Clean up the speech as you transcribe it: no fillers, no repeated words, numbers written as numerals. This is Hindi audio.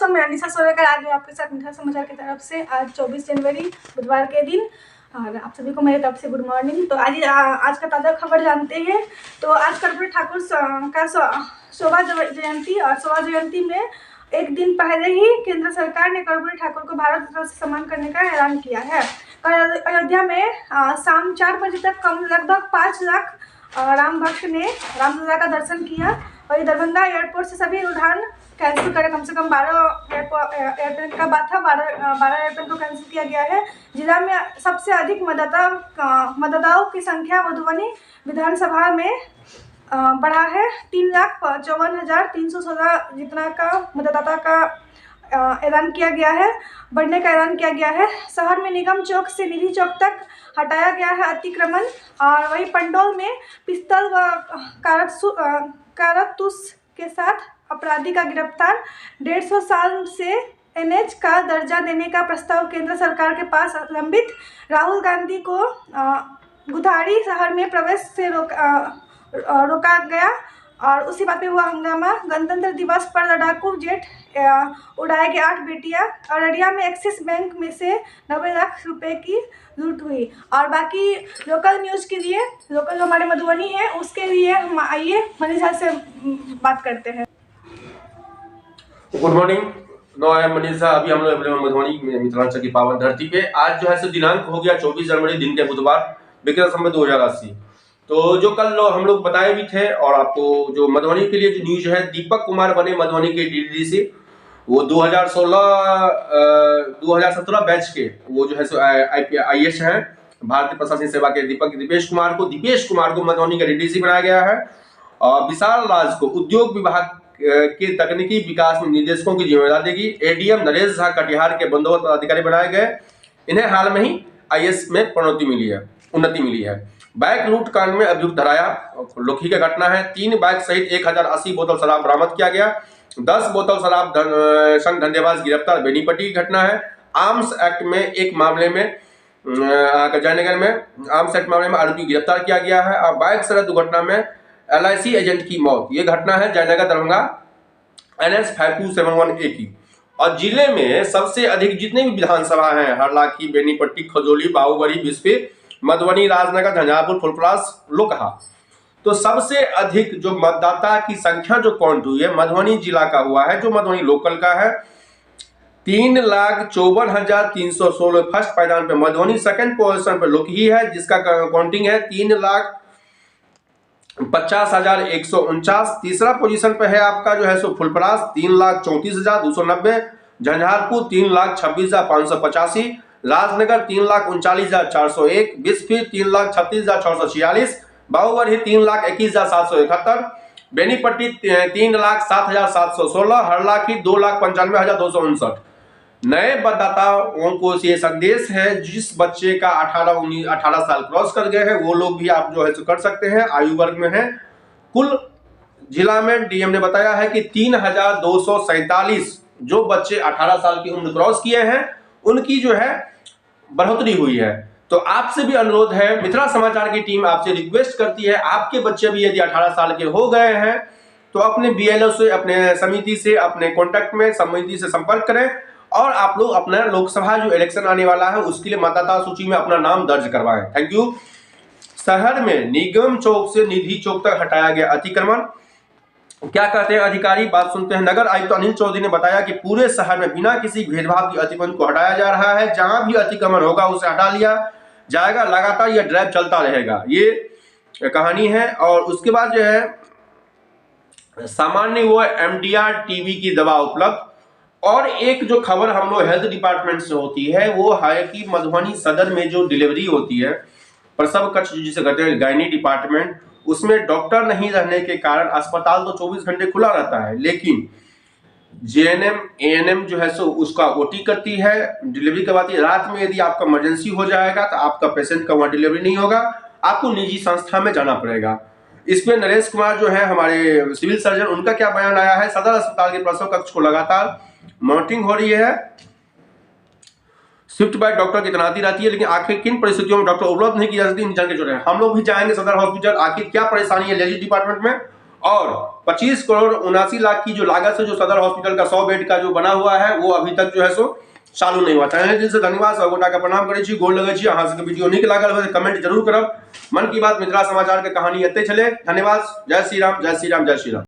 दोस्तों, मैं अनिशा सोरेकर आज आपके साथ मिठा समाचार की तरफ से। आज 24 जनवरी बुधवार के दिन और आप सभी को मेरी तरफ से गुड मॉर्निंग। तो आज का ताज़ा खबर जानते हैं। तो आज कर्पूरी ठाकुर का शोभा जयंती और शोभा जयंती में एक दिन पहले ही केंद्र सरकार ने कर्पूरी ठाकुर को भारत रत्न से सम्मान करने का ऐलान किया है। अयोध्या में शाम 4 बजे तक लगभग 5 लाख राम भक्त ने रामलला का दर्शन किया। और दरभंगा एयरपोर्ट से सभी उड़ान कैंसिल करें। कम से कम 12 एयरप्लेन का बात था, 12 एयरप्लेन को कैंसिल किया गया है। जिला में सबसे अधिक मतदाताओं की संख्या मधुबनी विधानसभा में बढ़ा है। 3,54,316 जितना का मतदाता का ऐलान किया गया है, बढ़ने का ऐलान किया गया है। शहर में निगम चौक से निधि चौक तक हटाया गया है अतिक्रमण। और वही पंडौल में पिस्तौल व कारतूस के साथ अपराधी का गिरफ्तार। 150 साल से एनएच का दर्जा देने का प्रस्ताव केंद्र सरकार के पास लंबित। राहुल गांधी को गुथाड़ी शहर में प्रवेश से रोका गया और उसी बात पे हुआ हंगामा। गणतंत्र दिवस पर लड़ाकू जेट उड़ाए गए 8 बेटियां। अररिया में एक्सिस बैंक में से 90 लाख रुपए की लूट हुई। और बाकी लोकल न्यूज़ के लिए, लोकल हमारे मधुबनी है, उसके लिए हम आइए मनीषा से बात करते हैं। Good morning. No I am Manisha. अभी हम लोग मधुबनी में मिथिलांचल की पावन धरती पे आज जो है सो दिनांक हो गया 24 जनवरी दिन के बुधवार, विक्रम संवत 2080। तो जो कल हम लोग बताए भी थे और आपको जो मधुबनी के लिए जो न्यूज है, दीपक कुमार बने मधुबनी के डीडीसी। वो 2017 बैच के वो जो है सो IAS हैं, भारतीय प्रशासनिक सेवा के दीपेश कुमार को मधुबनी का डीडीसी बनाया गया है। और विशाल राज को उद्योग विभाग के तकनीकी विकास में निदेशकों की जिम्मेदारी देगी। ADM नरेश झा कटिहार के बंदोबस्त अधिकारी बनाए गए। इन्हें हाल में ही IAS में उन्नति मिली है। बाइक लूट कांड में अभियुक्त धराया, लोखी का घटना है। 3 बाइक सहित 1080 बोतल शराब बरामद किया गया। 10 बोतल शराब संग धंधेबाज गिरफ्तार, बेनीपट्टी की घटना है। आर्म्स एक्ट में एक मामले में जयनगर में आर्म्स एक्ट मामले में आरोपी गिरफ्तार किया गया है। और बाइक सड़क दुर्घटना में LIC एजेंट की मौत, ये घटना है जयनगर दरभंगा NH 5271A की। और जिले में सबसे अधिक जितने भी विधानसभा हैं, हरलाखी, बेनीपट्टी, खजोली, बाहुबली, बिस्फी, मधुबनी, राजनगर, झंझारपुर, फुलपरास, लोकहा, तो सबसे अधिक जो मतदाता की संख्या जो काउंट हुई है मधुबनी जिला का हुआ है, जो मधुबनी लोकल का है। 3,54,316 फर्स्ट पायदान पे मधुबनी, सेकंड पोजीशन पे लोकही है जिसका काउंटिंग है 3,50,149। तीसरा पोजीशन पे है आपका जो है सो फुलपरास 3,34,290, झंझारपुर 3,26,585, राजनगर 3,39,401, बिस्फी 3,36,646, बाहुबली 3,21,771, बेनीपट्टी 3,07,716, हरलाखी 2,95,259। नए मतदाताओं को ये संदेश है, जिस बच्चे का 18 साल क्रॉस कर गए हैं वो लोग भी आप जो है कर सकते हैं, आयु वर्ग में है। कुल जिला में डीएम ने बताया है कि 3,247 जो बच्चे 18 साल की उम्र क्रॉस किए हैं उनकी जो है बढ़ोतरी हुई है। तो आपसे भी अनुरोध है, मिथिला समाचार की टीम आपसे रिक्वेस्ट करती है, आपके बच्चे भी यदि 18 साल के हो गए हैं तो अपने BLO से, अपने समिति से, अपने कॉन्टेक्ट में समिति से संपर्क करें और आप लोग अपना लोकसभा जो इलेक्शन आने वाला है उसके लिए मतदाता सूची में अपना नाम दर्ज करवाएं। Thank you. शहर में निगम चौक से निधि चौक तक हटाया गया अतिक्रमण। क्या कहते हैं अधिकारी, बात सुनते हैं। नगर आयुक्त अनिल चौधरी ने बताया कि पूरे शहर में बिना किसी भेदभाव की अतिक्रमण को हटाया जा रहा है। जहां भी अतिक्रमण होगा उसे हटा लिया जाएगा। लगातार यह ड्राइव चलता रहेगा, ये कहानी है। और उसके बाद जो है सामान्य वो MDR TB की दवा उपलब्ध। और एक जो खबर हम लोग हेल्थ डिपार्टमेंट से होती है वो है कि मधुबनी सदर में जो डिलीवरी होती है, प्रसव कक्ष जिसे कहते हैं गायनी डिपार्टमेंट, उसमें डॉक्टर नहीं रहने के कारण अस्पताल तो 24 घंटे खुला रहता है, लेकिन JNM ANM जो है सो उसका OT करती है, डिलीवरी करवाती है। रात में यदि आपका इमरजेंसी हो जाएगा तो आपका पेशेंट का वहाँ डिलीवरी नहीं होगा, आपको निजी संस्था में जाना पड़ेगा। इसमें नरेश कुमार जो है हमारे सिविल सर्जन, उनका क्या बयान आया है। सदर अस्पताल के प्रसव कक्ष को लगातार मॉनिटरिंग हो रही है, स्विफ्ट बाय डॉक्टर की तैनाती रहती है, लेकिन आखिर किन परिस्थितियों में डॉक्टर उपलब्ध नहीं की जा सकती, हम लोग भी जाएंगे सदर हॉस्पिटल, आखिर क्या परेशानी है लेडीज डिपार्टमेंट में और 25 करोड़ 79 लाख की जो लागत से जो सदर हॉस्पिटल का 100 बेड का जो बना हुआ है वो अभी तक जो है सो चालू नहीं हुआ। तहे दिल से धन्यवाद, सबगोटा के प्रणाम करै छी, गोर लगै छी। अहाँ सबके वीडियो नीक लागल हो कमेंट जरूर करब। मन की बात मिथिला समाचार के कहानी एते छले। धन्यवाद। जय श्री राम, जय श्री राम, जय श्री राम।